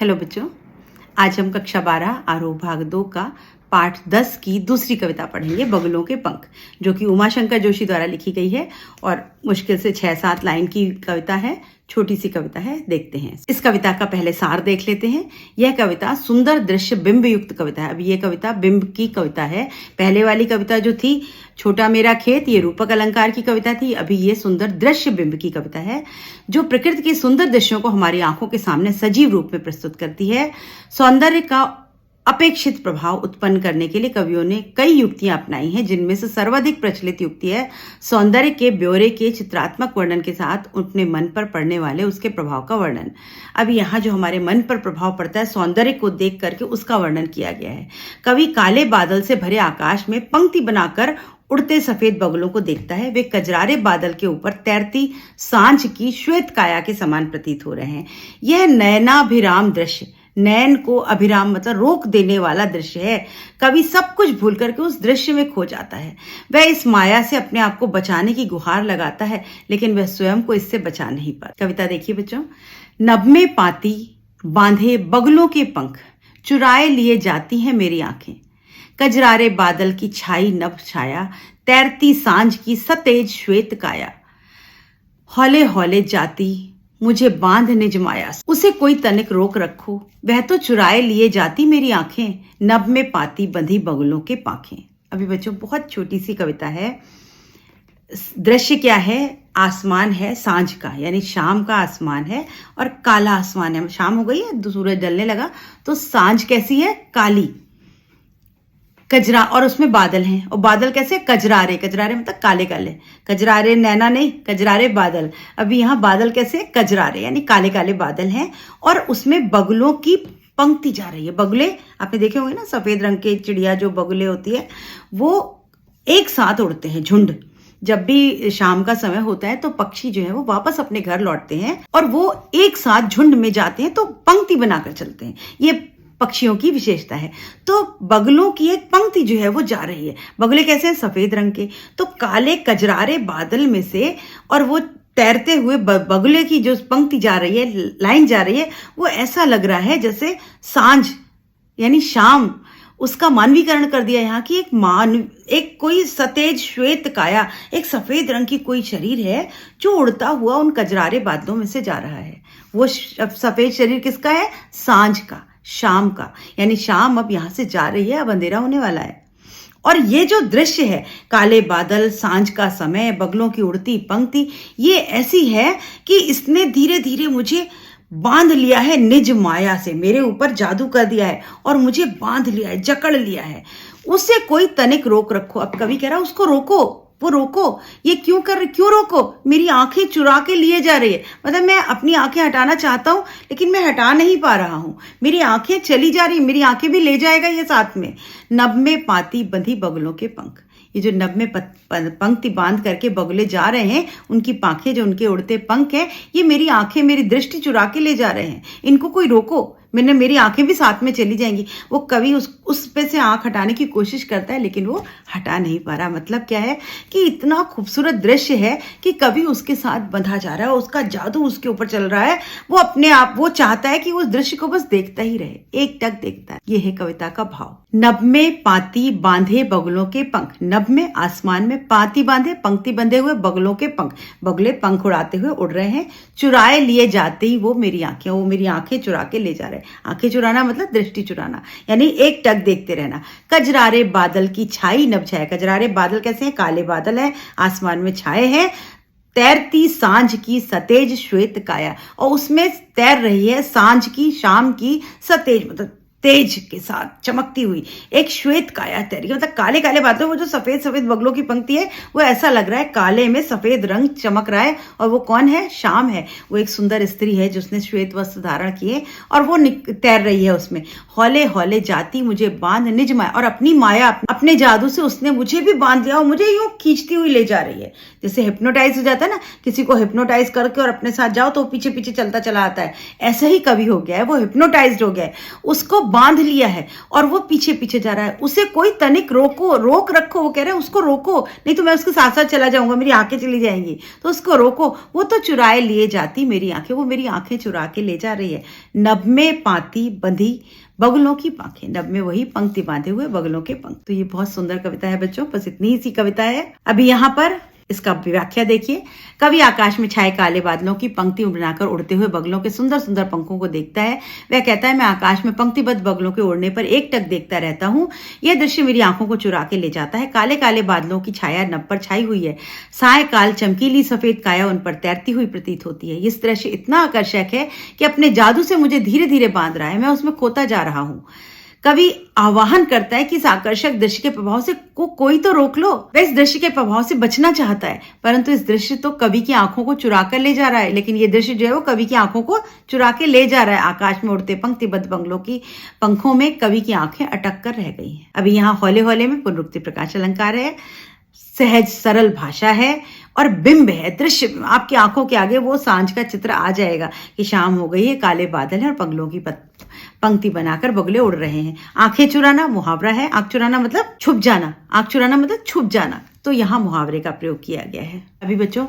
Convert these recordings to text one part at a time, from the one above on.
Hello बच्चों, आज हम कक्षा 12 आरोह भाग 2 का पाठ 10 की दूसरी कविता पढ़ेंगे, बगुलों के पंख, जो कि उमाशंकर जोशी द्वारा लिखी गई है और मुश्किल से 6-7 लाइन की कविता है। छोटी सी कविता है, देखते हैं इस कविता का पहले सार देख लेते हैं। यह कविता सुंदर दृश्य बिंब युक्त कविता है। अब ये कविता बिंब की कविता है। पहले वाली कविता जो थी छोटा मेरा खेत, ये रूपक अलंकार की कविता थी। अभी ये सुंदर दृश्य बिंब की कविता है, जो प्रकृति के सुंदर दृश्यों को हमारी आंखों के सामने सजीव रूप में प्रस्तुत करती है। सौंदर्य का अपेक्षित प्रभाव उत्पन्न करने के लिए कवियों ने कई युक्तियां अपनाई हैं, जिनमें से सर्वाधिक प्रचलित युक्ति है सौंदर्य के ब्यौरे के चित्रात्मक वर्णन के साथ अपने मन पर पड़ने वाले उसके प्रभाव का वर्णन। अब यहाँ जो हमारे मन पर प्रभाव पड़ता है, सौंदर्य को देख करके उसका वर्णन किया गया है। कवि काले बादल से भरे आकाश में पंक्ति बनाकर उड़ते सफेद बगुलों को देखता है। वे कजरारे बादल के ऊपर तैरती सांझ की श्वेत काया के समान प्रतीत हो रहे हैं। यह नयनाभिराम दृश्य, नयन को अभिराम मतलब रोक देने वाला दृश्य है। कवि सब कुछ भूल करके उस दृश्य में खो जाता है। वह इस माया से अपने आप को बचाने की गुहार लगाता है, लेकिन वह स्वयं को इससे बचा नहीं पाता। कविता देखिए बच्चों। नभ में पाती बांधे बगुलों के पंख, चुराए लिए जाती हैं मेरी आंखें। कजरारे बादल की छाई नभ छाया, तैरती सांझ की सतेज श्वेत काया। हौले हौले जाती मुझे बांध निज माया, उसे कोई तनिक रोक रखो, वह तो चुराए लिए जाती मेरी आंखें। नभ में पाती बंधी बगुलों के पांखें। अभी बच्चों बहुत छोटी सी कविता है। दृश्य क्या है? आसमान है सांझ का, यानी शाम का आसमान है और काला आसमान है। शाम हो गई है, सूरज ढलने लगा, तो सांझ कैसी है? काली। कजरा और उसमें बादल हैं, और बादल कैसे? कजरारे, कजरारे मतलब काले काले, कजरारे नैना नहीं, कजरारे बादल। अभी यहाँ बादल कैसे? कजरारे, यानी काले काले बादल हैं, और उसमें बगुलों की पंक्ति जा रही है। बगुले आपने देखे होंगे ना, सफेद रंग के चिड़िया जो बगुले होती है, वो एक साथ उड़ते हैं, झुंड। जब भी शाम का समय होता है तो पक्षी जो है वो वापस अपने घर लौटते हैं और वो एक साथ झुंड में जाते हैं, तो पंक्ति बनाकर चलते हैं। ये पक्षियों की विशेषता है। तो बगुलों की एक पंक्ति जो है वो जा रही है। बगुले कैसे हैं? सफेद रंग के। तो काले कजरारे बादल में से और वो तैरते हुए बगुले की जो पंक्ति जा रही है, लाइन जा रही है, वो ऐसा लग रहा है जैसे सांझ यानी शाम। उसका मानवीकरण कर दिया यहाँ की एक कोई सतेज श्वेत काया, एक सफेद रंग की कोई शरीर है जो उड़ता हुआ उन कजरारे बादलों में से जा रहा है। वो सफेद शरीर किसका है? सांझ का, शाम का। यानी शाम अब यहां से जा रही है, अब अंधेरा होने वाला है। और ये जो दृश्य है, काले बादल, सांझ का समय, बगुलों की उड़ती पंक्ति, ये ऐसी है कि इसने धीरे धीरे मुझे बांध लिया है निज माया से। मेरे ऊपर जादू कर दिया है और मुझे बांध लिया है, जकड़ लिया है। उसे कोई तनिक रोक रखो। अब कवि कह रहा है उसको रोको, वो रोको। ये क्यों रोको? मेरी आंखें चुरा के लिए जा रही है। मतलब मैं अपनी आंखें हटाना चाहता हूं, लेकिन मैं हटा नहीं पा रहा हूं। मेरी आंखें चली जा रही, मेरी आंखें भी ले जाएगा ये साथ में। नभ में पाती बंधी बगुलों के पंख। ये जो नभ में पंक्ति बांध करके बगुले जा रहे हैं, उनकी पांखें जो उनके उड़ते पंख हैं, ये मेरी आंखें, मेरी दृष्टि चुरा के ले जा रहे हैं। इनको कोई रोको, मेरी आंखें भी साथ में चली जाएंगी। वो कवि उस पे से आंख हटाने की कोशिश करता है, लेकिन वो हटा नहीं पा रहा। मतलब क्या है कि इतना खूबसूरत दृश्य है कि कवि उसके साथ बंधा जा रहा है, उसका जादू उसके ऊपर चल रहा है। वो अपने आप वो चाहता है कि उस दृश्य को बस देखता ही रहे, एक टक देखता है। ये है कविता का भाव। नभ में पाती बांधे बगुलों के पंख। नभ में आसमान में, पाती बांधे पंक्ति बंधे हुए बगुलों के पंख। बगुले पंख उड़ाते हुए उड़ रहे हैं। चुराए लिए जाते ही वो मेरी आंखें चुरा के ले जा रहे हैं। आंखें चुराना मतलब दृष्टि चुराना, यानी एक टक देखते रहना। कजरारे बादल की छाई नभ छाया। कजरारे बादल कैसे हैं? काले बादल हैं, आसमान में छाए हैं। तैरती सांझ की सतेज श्वेत काया, और उसमें तैर रही है सांझ की, शाम की सतेज मतलब तेज के साथ चमकती हुई एक श्वेत काया तैरी। मतलब काले काले बादलों, वो जो सफेद सफेद बगुलों की पंक्ति है, वो ऐसा लग रहा है काले में सफेद रंग चमक रहा है। और वो कौन है? शाम है। वो एक सुंदर स्त्री है जिसने श्वेत वस्त्र धारण किए और वो तैर रही है उसमें। हौले हौले जाती मुझे बांध निज माया, और अपनी माया, अपने जादू से उसने मुझे भी बांध दिया और मुझे यूं खींचती हुई ले जा रही है। जैसे हिप्नोटाइज हो जाता है ना, किसी को हिप्नोटाइज करके और अपने साथ जाओ तो पीछे पीछे चलता चला आता है, ऐसा ही कवि हो गया है। वो हिप्नोटाइज हो गया है, उसको बांध लिया है और वो पीछे पीछे जा रहा है, उसे कोई तनिक रोक रखो। वो कह रहे हैं उसको रोको, नहीं तो मैं उसके साथ साथ चला जाऊंगा, मेरी आंखें चली जाएंगी, तो उसको रोको। वो तो चुराए लिए जाती मेरी आंखें, वो मेरी आंखें चुरा के ले जा रही है। नभ में पाती बंधी बगलों की पंखें, नभ में वही पंक्ति बांधे हुए बगलों के पंख। तो ये बहुत सुंदर कविता है बच्चों, बस इतनी ही सी कविता है। अभी यहाँ पर इसका व्याख्या देखिए। कवि आकाश में छाए काले बादलों की पंक्ति बनाकर उड़ते हुए बगलों के सुंदर सुंदर पंखों को देखता है। वह कहता है मैं आकाश में पंक्तिबद्ध बगलों के उड़ने पर एकटक देखता रहता हूँ। यह दृश्य मेरी आंखों को चुरा के ले जाता है। काले काले बादलों की छाया नभ पर छाई हुई है। साय काल चमकीली सफेद काया उन पर तैरती हुई प्रतीत होती है। इस दृश्य इतना आकर्षक है कि अपने जादू से मुझे धीरे धीरे बांध रहा है, मैं उसमें खोता जा रहा हूँ। कवि आह्वान करता है कि इस आकर्षक दृश्य के प्रभाव से कोई तो रोक लो। वह इस दृश्य के प्रभाव से बचना चाहता है, परंतु इस दृश्य तो कवि की आंखों को चुरा कर ले जा रहा है। लेकिन ये दृश्य जो है वो कवि की आंखों को चुरा के ले जा रहा है। आकाश में उड़ते पंक्तिबद्ध बंगलों की पंखों में कवि की आंखें अटक कर रह गई हैं। अभी यहाँ हौले हौले में पुनरुक्ति प्रकाश अलंकार है, सहज सरल भाषा है और बिंब है, दृश्य। आपकी आंखों के आगे वो सांझ का चित्र आ जाएगा कि शाम हो गई है, काले बादल है और बगलों की पंक्ति बनाकर बगले उड़ रहे हैं। आंखें चुराना मुहावरा है। आंख चुराना मतलब छुप जाना, आंख चुराना मतलब छुप जाना, तो यहाँ मुहावरे का प्रयोग किया गया है। अभी बच्चों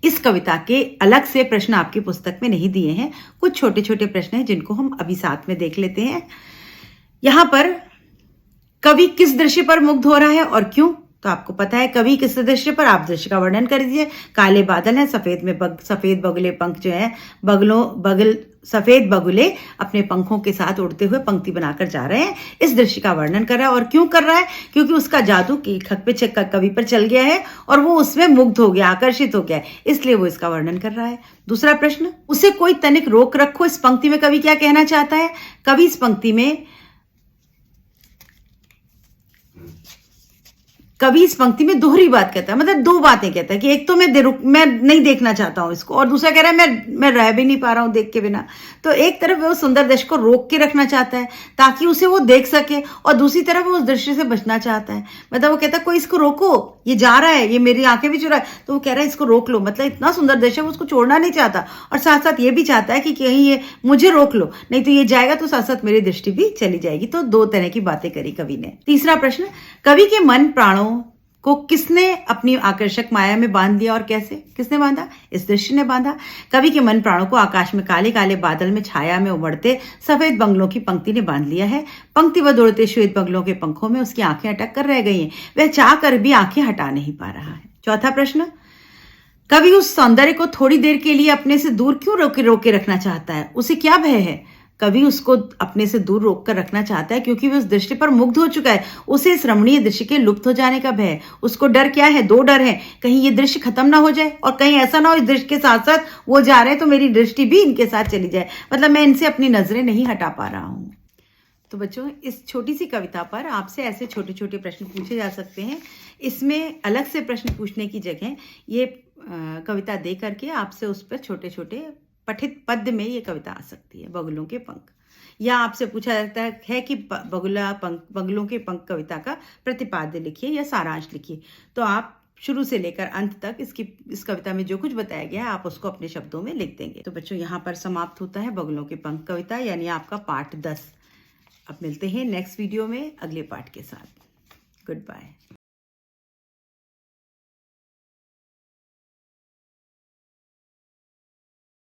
इस कविता के अलग से प्रश्न आपकी पुस्तक में नहीं दिए हैं, कुछ छोटे छोटे प्रश्न हैं जिनको हम अभी साथ में देख लेते हैं। यहाँ पर कवि किस दृश्य पर मुग्ध हो रहा है और क्यों, तो आपको पता है कवि किस दृश्य पर, आप दृश्य का वर्णन कर दीजिए। काले बादल है, सफेद बगुले पंख जो है, सफेद बगुले अपने पंखों के साथ उड़ते हुए पंक्ति बनाकर जा रहे हैं। इस दृश्य का वर्णन कर रहा है और क्यों कर रहा है, क्योंकि उसका जादू की खत पे कवि पर चल गया है और वो उसमें मुग्ध हो गया, आकर्षित हो गया है, इसलिए वो इसका वर्णन कर रहा है। दूसरा प्रश्न, उसे कोई तनिक रोक रखो। इस पंक्ति में कवि क्या कहना चाहता है? कवि इस पंक्ति में दोहरी बात कहता है, मतलब दो बातें कहता है कि एक तो मैं नहीं देखना चाहता हूं इसको, और दूसरा कह रहा है मैं रह भी नहीं पा रहा हूं देख के बिना। तो एक तरफ वो सुंदर दृश्य को रोक के रखना चाहता है ताकि उसे वो देख सके, और दूसरी तरफ वो उस दृश्य से बचना चाहता है। मतलब वो कहता है कोई इसको रोको, ये जा रहा है, ये मेरी आंखें भी चुरा है, तो वो कह रहा है इसको रोक लो। मतलब इतना सुंदर दृश्य है, वो उसको छोड़ना नहीं चाहता, और साथ साथ ये भी चाहता है कि कहीं ये मुझे रोक लो, नहीं तो ये जाएगा तो साथ साथ मेरी दृष्टि भी चली जाएगी। तो दो तरह की बातें करी कवि ने। तीसरा प्रश्न, कवि के मन प्राणों को किसने अपनी आकर्षक माया में बांध दिया और कैसे? किसने बांधा? इस दृश्य ने बांधा। कवि के मन प्राणों को आकाश में काले काले बादल में छाया में उमड़ते सफेद बंगलों की पंक्ति ने बांध लिया है। पंक्तिबद्ध उड़ते श्वेत बंगलों के पंखों में उसकी आंखें अटक कर रह गई हैं, वह चाह कर भी आंखें हटा नहीं पा रहा है। चौथा प्रश्न, कवि उस सौंदर्य को थोड़ी देर के लिए अपने से दूर क्यों रोके रखना चाहता है? उसे क्या भय है? कवि उसको अपने से दूर रोक कर रखना चाहता है क्योंकि वह उस दृश्य पर मुग्ध हो चुका है। उसे इस रमणीय दृश्य के लुप्त हो जाने का भय है। उसको डर क्या है? दो डर है, कहीं ये दृश्य खत्म ना हो जाए और कहीं ऐसा ना हो इस दृश्य के साथ साथ वो जा रहे हैं तो मेरी दृष्टि भी इनके साथ चली जाए, मतलब मैं इनसे अपनी नजरें नहीं हटा पा रहा हूं। तो बच्चों इस छोटी सी कविता पर आपसे ऐसे छोटे छोटे प्रश्न पूछे जा सकते हैं। इसमें अलग से प्रश्न पूछने की जगह ये कविता दे करके आपसे उस पर छोटे छोटे पठित पद्य में ये कविता आ सकती है, बगुलों के पंख। या आपसे पूछा जाता है कि बगुलों के पंख कविता का प्रतिपाद्य लिखिए या सारांश लिखिए, तो आप शुरू से लेकर अंत तक इस कविता में जो कुछ बताया गया है आप उसको अपने शब्दों में लिख देंगे। तो बच्चों यहाँ पर समाप्त होता है बगुलों के पंख कविता, यानी आपका पाठ 10। अब मिलते हैं नेक्स्ट वीडियो में अगले पाठ के साथ। Good bye.